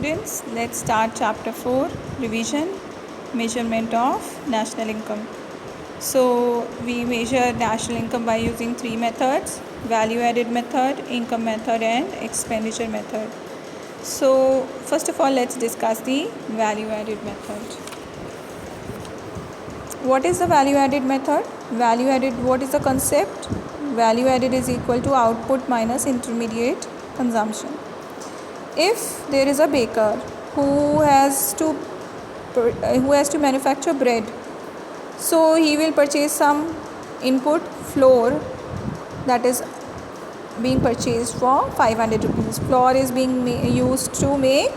students, let's start chapter 4, revision, measurement of national income. So we measure national income by using three methods: value added method, income method and expenditure method. So first of all, let's discuss the value added method. What is the value added method? Value added, what is the concept? Value added is equal to output minus intermediate consumption. If there is a baker who has to manufacture bread, so he will purchase some input flour that is being purchased for 500 rupees. Flour is being used to make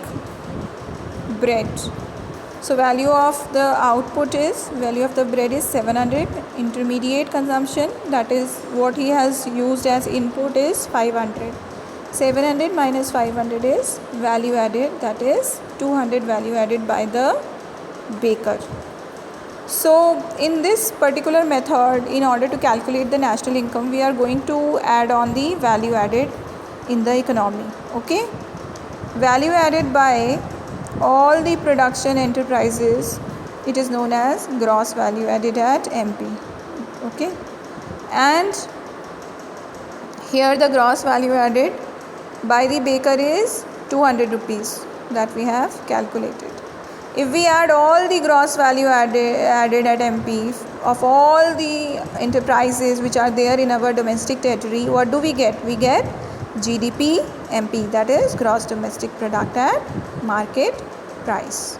bread. So value of the output is, value of the bread is 700. Intermediate consumption, that is what he has used as input, is 500. 700 minus 500 is value added, that is 200 value added by the baker. So in this particular method, in order to calculate the national income, we are going to add on the value added in the economy. Okay, value added by all the production enterprises, it is known as gross value added at MP. Okay, and here the gross value added by the baker is 200 rupees that we have calculated. If we add all the gross value added at MP of all the enterprises which are there in our domestic territory, what do we get? We get GDP MP, that is gross domestic product at market price.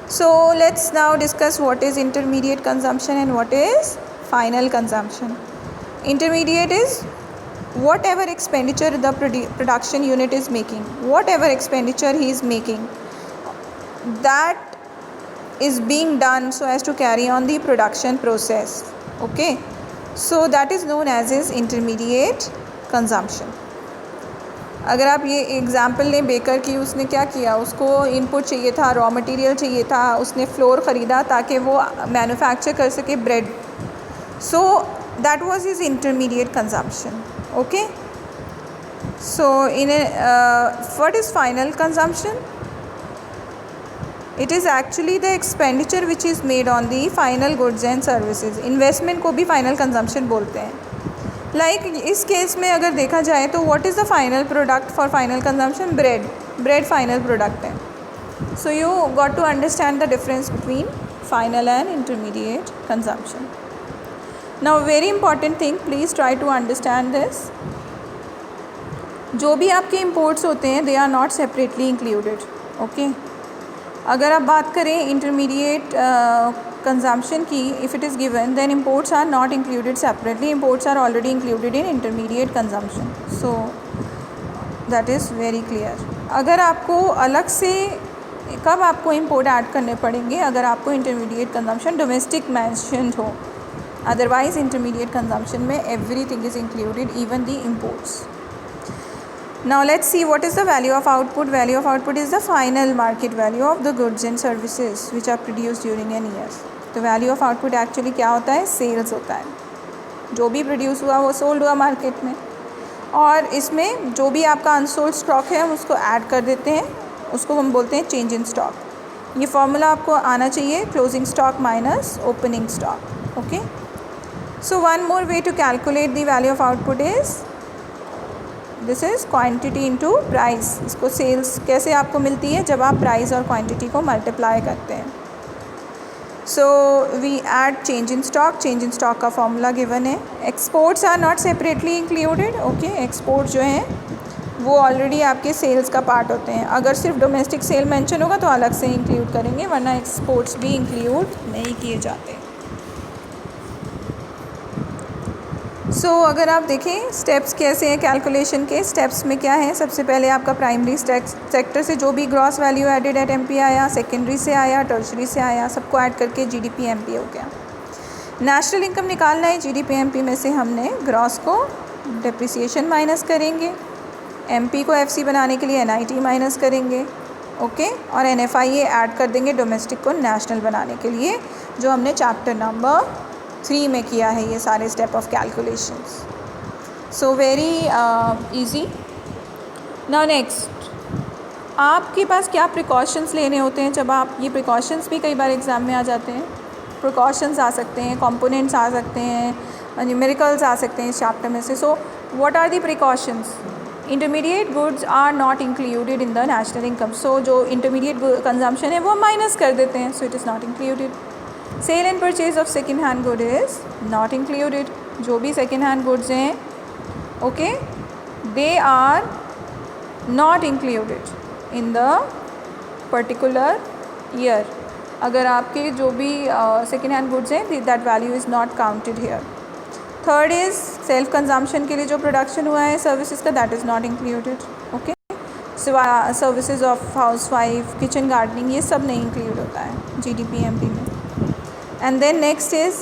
So let's now discuss what is intermediate consumption and what is final consumption. Intermediate is whatever expenditure the production unit is making, whatever expenditure he is making, that is being done so as to carry on the production process. Okay, so that is known as is intermediate consumption. अगर आप ये example लें baker की, उसने क्या किया, उसको input चाहिए था, रॉ मटेरियल चाहिए था, उसने फ्लोर ख़रीदा ताकि वो मैन्युफैक्चर कर सके bread. So that was his intermediate consumption. Okay, so what is final consumption? It is actually the expenditure which is made on the final goods and services. Investment को भी final consumption बोलते हैं. Like इस case में अगर देखा जाए तो what is the final product for final consumption? Bread final product है. So you got to understand the difference between final and intermediate consumption. Now very important thing, please try to understand this. जो भी आपके imports होते हैं, they are not separately included. Okay. अगर आप बात करें intermediate consumption की, if it is given, then imports are not included separately. Imports are already included in intermediate consumption. So that is very clear. अगर आपको अलग से कब आपको import ऐड करने पड़ेंगे, अगर आपको intermediate consumption domestic mentioned हो. Otherwise intermediate consumption में everything is included, even the imports. Now let's see what is the value of output. Value of output is the final market value of the goods and services which are produced during an year. तो value of output actually क्या होता है? Sales होता है. जो भी produce हुआ वो सोल्ड हुआ मार्केट में, और इसमें जो भी आपका अनसोल्ड स्टॉक है हम उसको ऐड कर देते हैं, उसको हम बोलते हैं चेंज इन स्टॉक. ये फॉर्मूला आपको आना चाहिए, closing stock minus opening stock. Okay, so one more way to calculate the value of output is this is quantity into price. इसको सेल्स कैसे आपको मिलती है? जब आप प्राइस और क्वांटिटी को मल्टीप्लाई करते हैं. So we add change in stock. Change in stock का फॉर्मूला गिवन है. Exports are not separately included. Okay, export जो हैं वो ऑलरेडी आपके सेल्स का पार्ट होते हैं. अगर सिर्फ डोमेस्टिक सेल मेंशन होगा तो अलग से इंक्लूड करेंगे, वरना एक्सपोर्ट्स भी इंक्लूड नहीं किए जाते. सो अगर आप देखें स्टेप्स कैसे हैं कैलकुलेशन के. स्टेप्स में क्या है? सबसे पहले आपका प्राइमरी सेक्टर से जो भी gross value added at MP आया, सेकेंडरी से आया, टर्शरी से आया, सबको ऐड करके जीडीपी एमपी हो गया. नेशनल इनकम निकालना है. जीडीपी एमपी में से हमने ग्रॉस को डिप्रिसिएशन माइनस करेंगे, एमपी को एफसी बनाने के लिए एनआईटी माइनस करेंगे. ओके, और एनएफआईए ऐड कर देंगे डोमेस्टिक को नेशनल बनाने के लिए, जो हमने चैप्टर नंबर 3 में किया है ये सारे step of calculations. So very easy. Now next, आपके पास क्या प्रिकॉशंस लेने होते हैं जब आप, ये प्रिकॉशंस भी कई बार एग्ज़ाम में आ जाते हैं, प्रिकॉशंस आ सकते हैं, कंपोनेंट्स आ सकते हैं, न्यूमेरिकल्स आ सकते हैं इस चैप्टर में से. So what are the precautions? Intermediate goods are not included in the national income. So जो इंटरमीडिएट कंजम्पशन है वो माइनस कर देते हैं. So it is not included. Sale and purchase of second hand good is not included. जो भी second hand goods हैं, okay, they are not included in the particular year. अगर आपके जो भी सेकेंड हैंड गुड्स हैं, that value is not counted here. Third is self consumption के लिए जो प्रोडक्शन हुआ है सर्विसेज का, that is not included. Okay, services of house wife, kitchen gardening, ये सब नहीं इंक्लूड होता है GDP-MP में. And then next is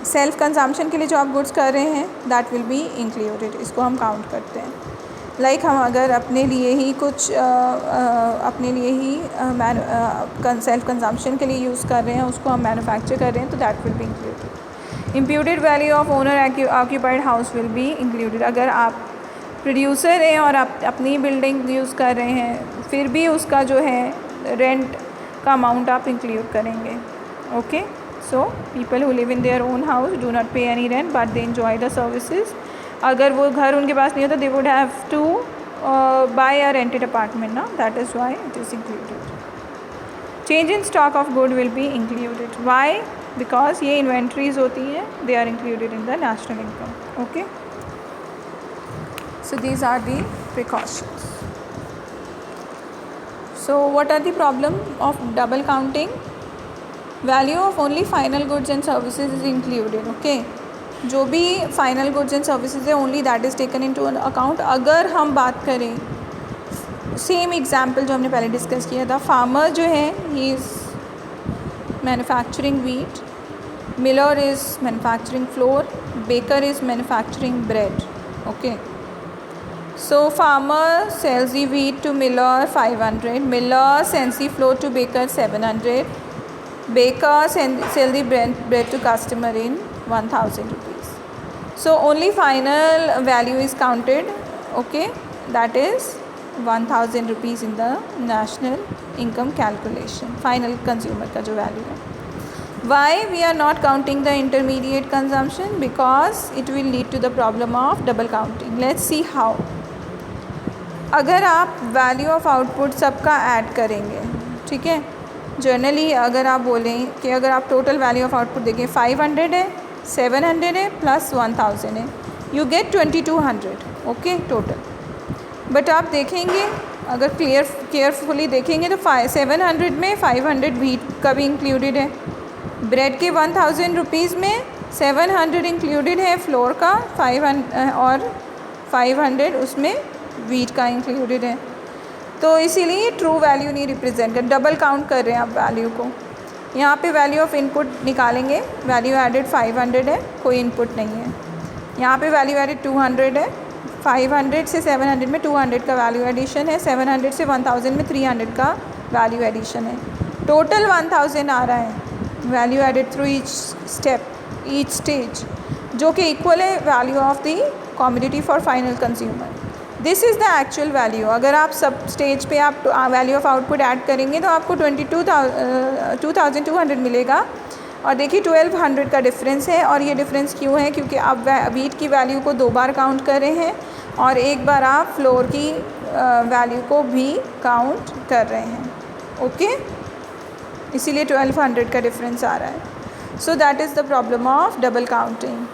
self consumption के लिए जो आप गुड्स कर रहे हैं, दैट विल बी इंक्लूडेड. इसको हम काउंट करते हैं. लाइक हम अगर अपने लिए ही कुछ अपने लिए ही सेल्फ कंजम्पशन के लिए यूज़ कर रहे हैं, उसको हम मैन्युफैक्चर कर रहे हैं, तो that will be included. Imputed value of owner occupied house will be included. अगर आप प्रोड्यूसर हैं और आप अपनी बिल्डिंग यूज़ कर रहे हैं, फिर भी उसका जो है रेंट का अमाउंट आप इंक्लूड करेंगे. Okay, so people who live in their own house do not pay any rent but they enjoy the services. अगर वो घर उनके पास नहीं होता, they would have to buy a rented apartment ना, that is why it is included. Change in stock of good will be included. Why? Because ये inventories होती हैं, they are included in the national income. Okay, so these are the precautions. So what are the problem of double counting? Value of only final goods and services is included. Okay, जो भी final goods and services है, only that is taken into account. अगर हम बात करें same example जो हमने पहले डिस्कस किया था, फार्मर जो है ही is manufacturing wheat, miller is manufacturing flour, baker is manufacturing bread. Okay, so farmer sells the wheat to miller 500, miller sends the flour to baker 700, baker sell the bread to customer in 1000 rupees. So only final value is counted, okay, that is 1000 rupees in the national income calculation, final consumer का जो value है. Why we are not counting the intermediate consumption? Because it will lead to the problem of double counting. Let's see how. अगर आप value of output सबका add करेंगे, ठीक है, generally अगर आप बोलें कि अगर आप टोटल वैल्यू ऑफ आउटपुट देखें 500 है, 700 है प्लस 1000 है, you get 2200. Okay total. But आप देखेंगे, अगर केयरफुली देखेंगे तो 700 में 500 व्हीट का भी इंक्लूडेड है, ब्रेड के 1000 रुपीज़ में 700 इंक्लूडेड है फ्लोर का, 500 और 500 उसमें व्हीट का इंक्लूडेड है. तो इसीलिए ट्रू वैल्यू नहीं रिप्रेजेंट कर, डबल काउंट कर रहे हैं आप वैल्यू को. यहाँ पे वैल्यू ऑफ इनपुट निकालेंगे, वैल्यू एडेड 500 है, कोई इनपुट नहीं है. यहाँ पे वैल्यू एडेड 200 है, 500 से 700 में 200 का वैल्यू एडिशन है, 700 से 1000 में 300 का वैल्यू एडिशन है. टोटल 1000 आ रहा है value added through each step, each stage, जो कि इक्वल है value of the commodity for final consumer. This is the actual value. अगर आप सब स्टेज पे आप वैल्यू ऑफ आउटपुट ऐड करेंगे तो आपको 2200 मिलेगा. और देखिए 1200 का डिफरेंस है. और ये डिफरेंस क्यों है? क्योंकि आप व्हीट की वैल्यू को 2 बार काउंट कर रहे हैं और एक बार आप फ्लोर की वैल्यू को भी काउंट कर रहे हैं. ओके, इसीलिए 1200 का डिफरेंस आ रहा है. So that is the problem of double counting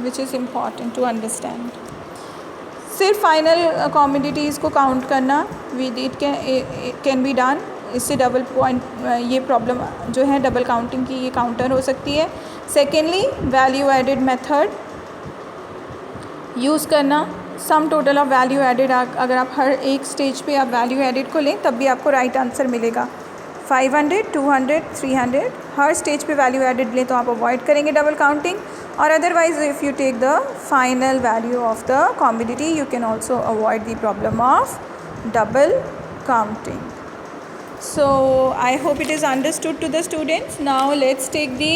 which is important to understand. सिर्फ फाइनल कमोडिटीज़ को काउंट करना with it can be done. इससे डबल पॉइंट ये प्रॉब्लम जो है डबल काउंटिंग की, ये काउंटर हो सकती है. Secondly, value added method use करना. Sum total of value added, अगर आप हर एक स्टेज पे आप वैल्यू एडेड को लें तब भी आपको राइट आंसर मिलेगा. 500, 200, 300, हर स्टेज पे वैल्यू एडेड लें तो आप अवॉइड करेंगे डबल काउंटिंग. और otherwise if you take the final value of the commodity you can also avoid the problem of double counting. So I hope it is understood to the students. Now let's take the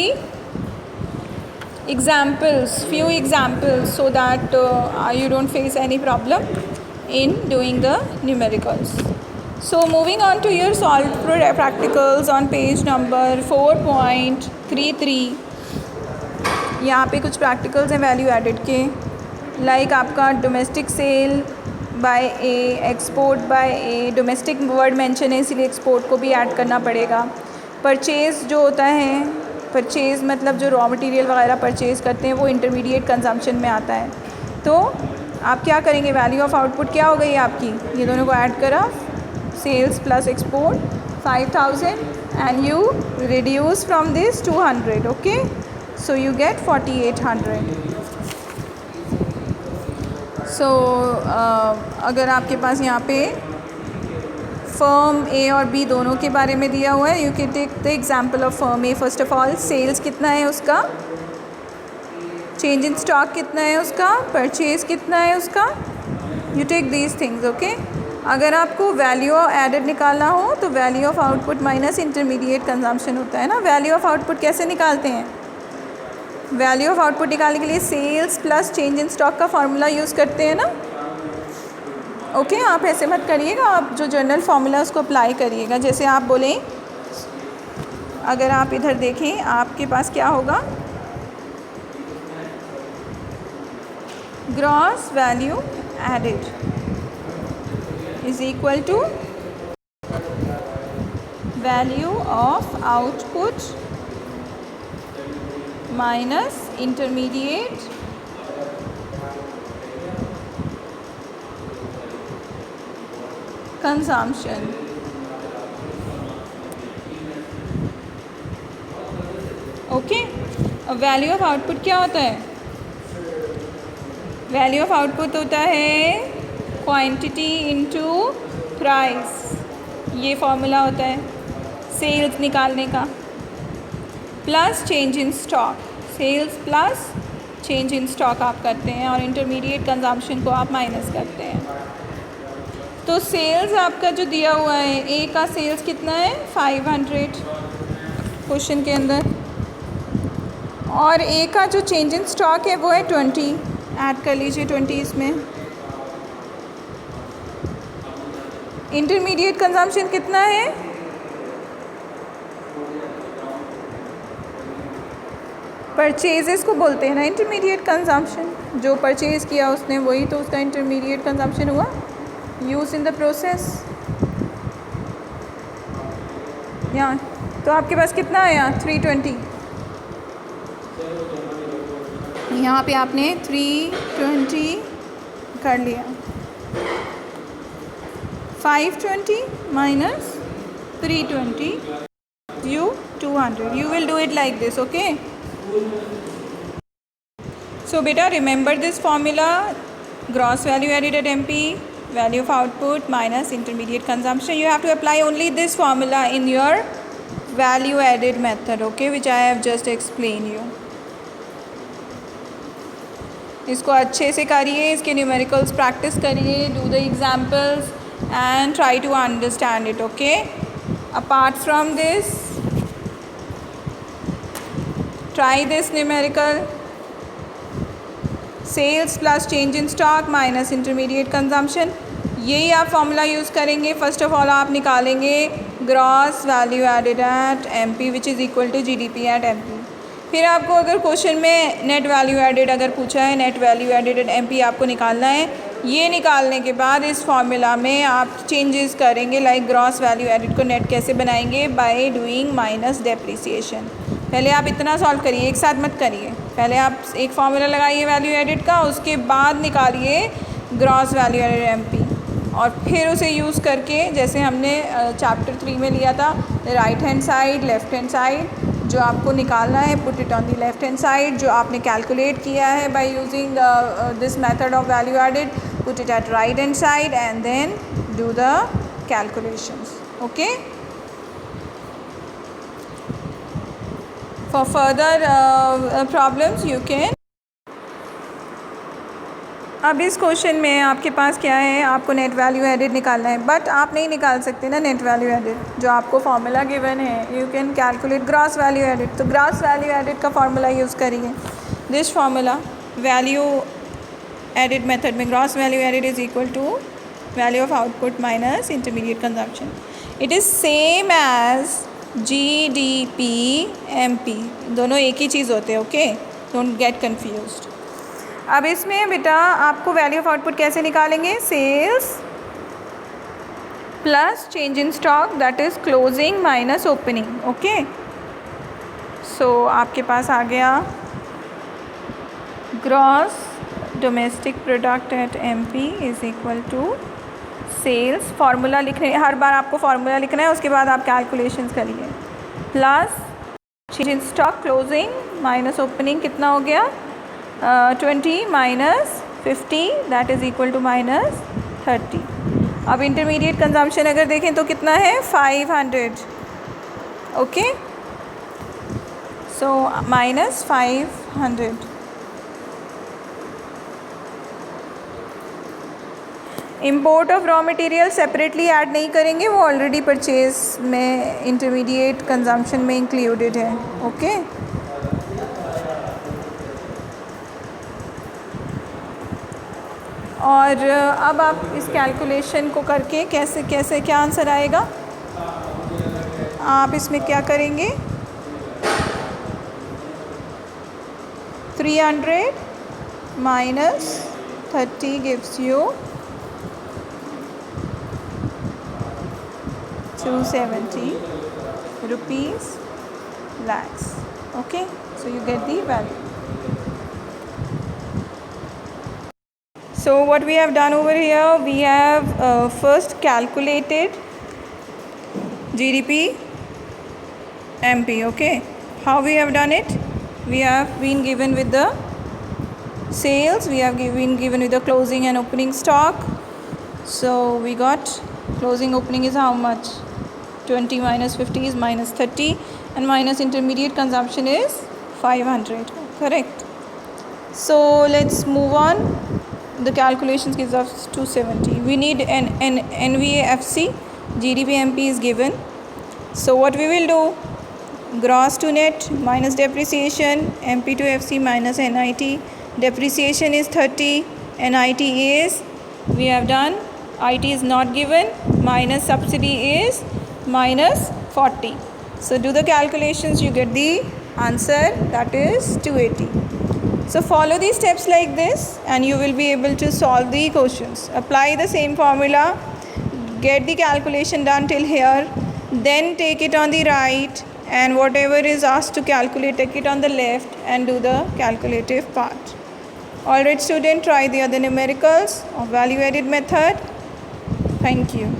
examples, few examples, so that you don't face any problem in doing the numericals. So moving on to your solved practicals on page number 4.33. यहाँ पे कुछ practicals हैं value added के, like आपका domestic sale by A, export by A, domestic word mention है इसीलिए export को भी ऐड करना पड़ेगा। परचेज़ जो होता है, परचेज़ मतलब जो रॉ मटेरियल वगैरह परचेज़ करते हैं वो इंटरमीडिएट कंजम्पशन में आता है। तो आप क्या करेंगे, वैल्यू ऑफ आउटपुट क्या हो गई आपकी, ये दोनों को ऐड करा, sales plus export 5000 and you reduce from this 200, okay, so you get 4800। So अगर आपके पास यहाँ पे फर्म ए और बी दोनों के बारे में दिया हुआ है, you can take the example of firm A. First of all sales कितना है उसका, चेंज इन स्टॉक कितना है उसका, परचेज कितना है उसका, you take these things, okay. अगर आपको वैल्यू एडेड निकालना हो तो value of output minus intermediate consumption होता है ना। वैल्यू ऑफ आउटपुट कैसे निकालते हैं, वैल्यू ऑफ आउटपुट निकालने के लिए sales plus change in stock का फार्मूला यूज़ करते हैं ना, ओके। आप ऐसे मत करिएगा, आप जो जनरल फार्मूला उसको अप्लाई करिएगा। जैसे आप बोलें, अगर आप इधर देखें आपके पास क्या होगा, gross value added is equal to value of output minus intermediate consumption. Okay, अब वैल्यू ऑफ आउटपुट क्या होता है, वैल्यू ऑफ आउटपुट होता है क्वांटिटी इनटू प्राइस, ये फॉर्मूला होता है सेल्स निकालने का, plus change in stock, sales plus change in stock आप करते हैं और इंटरमीडिएट कंजम्पशन को आप माइनस करते हैं। तो सेल्स आपका जो दिया हुआ है, ए का सेल्स कितना है 500 क्वेश्चन के अंदर, और ए का जो चेंज इन स्टॉक है वो है 20, ऐड कर लीजिए 20 इसमें। इंटरमीडिएट कंजम्पशन कितना है, परचेजेस को बोलते हैं ना इंटरमीडिएट कंजम्पशन, जो परचेज़ किया उसने वही तो उसका इंटरमीडिएट कंजम्पशन हुआ, यूज़ इन द प्रोसेस। यहाँ तो आपके पास कितना आया 320, यहाँ पे आपने 320 कर लिया, 520 minus 320 you 200, you will do it like this, okay। So beta, remember this formula, gross value added at MP, value of output minus intermediate consumption. You have to apply only this formula in your value added method, okay, which I have just explained you. इसको अच्छे से करिए, इसके numericals practice करिए, do the examples and try to understand it, okay। Apart from this, try this numerical, sales plus change in stock minus intermediate consumption, यही आप formula use करेंगे। First of all आप निकालेंगे gross value added at MP which is equal to GDP at MP. फिर आपको अगर question में net value added अगर पूछा है, net value added at MP आपको निकालना है। ये निकालने के बाद इस फॉर्मूला में आप चेंजेस करेंगे, लाइक ग्रॉस वैल्यू एडेड को नेट कैसे बनाएंगे, बाय डूइंग माइनस डेप्रिसिएशन। पहले आप इतना सॉल्व करिए, एक साथ मत करिए, पहले आप एक फॉर्मूला लगाइए वैल्यू एडेड का, उसके बाद निकालिए ग्रॉस वैल्यू एडेड एमपी, और फिर उसे यूज़ करके जैसे हमने चैप्टर 3 में लिया था, right hand side left hand side जो आपको निकालना है, put it on the left hand side, जो आपने कैलकुलेट किया है by using this method of value added, put it at right hand side and then do the calculations, okay. For further problems you can। अब इस question में आपके पास क्या है, आपको नेट वैल्यू एडेड निकालना है, बट आप नहीं निकाल सकते ना नेट वैल्यू एडेड, जो आपको फार्मूला गिवन है। You can calculate gross value added, तो ग्रॉस वैल्यू एडेड का फार्मूला यूज़ करिए, this formula value added method में gross value added is equal to value of output minus intermediate consumption. It is same as GDP MP. दोनों एक ही चीज़ होते हैं. Okay, don't get confused. अब इसमें बेटा आपको वैल्यू ऑफ आउटपुट कैसे निकालेंगे? Sales plus change in stock, that is closing minus opening. Okay, so आपके पास आ गया gross domestic product at MP is equal to sales. Formula लिखने, हर बार आपको फार्मूला लिखना है, उसके बाद आप कैलकुलेशंस करिए. Plus change in stock closing minus opening, कितना हो गया? 20 minus 50 that is equal to minus 30. अब इंटरमीडिएट कंजम्पशन अगर देखें तो कितना है? 500. Okay, so minus 500. Import of raw material separately add नहीं करेंगे, वो ऑलरेडी परचेज में इंटरमीडिएट कंजम्पशन में इंक्लूडेड है. ओके, और अब आप इस कैलकुलेशन को करके कैसे कैसे क्या आंसर आएगा? आप इसमें क्या करेंगे? 300 minus 30 gives you 270 rupees lakhs. Okay, so you get the value. So what we have done over here, we have first calculated GDP MP. Okay, how we have done it? We have been given with the sales, we have been given with the closing and opening stock. So we got closing opening is how much? 20 minus 50 is minus 30, and minus intermediate consumption is 500. Correct. So let's move on. The calculations gives us 270. We need an NVAFC. GDP MP is given. So what we will do? Gross to net minus depreciation, MP to FC minus NIT. Depreciation is 30, NIT is, we have done, IT is not given, minus subsidy is minus 40. So do the calculations, you get the answer, that is 280. So follow these steps like this and you will be able to solve the questions. Apply the same formula, get the calculation done till here, then take it on the right, and whatever is asked to calculate, take it on the left and do the calculative part. Alright student, try the other numericals of value added method. Thank you.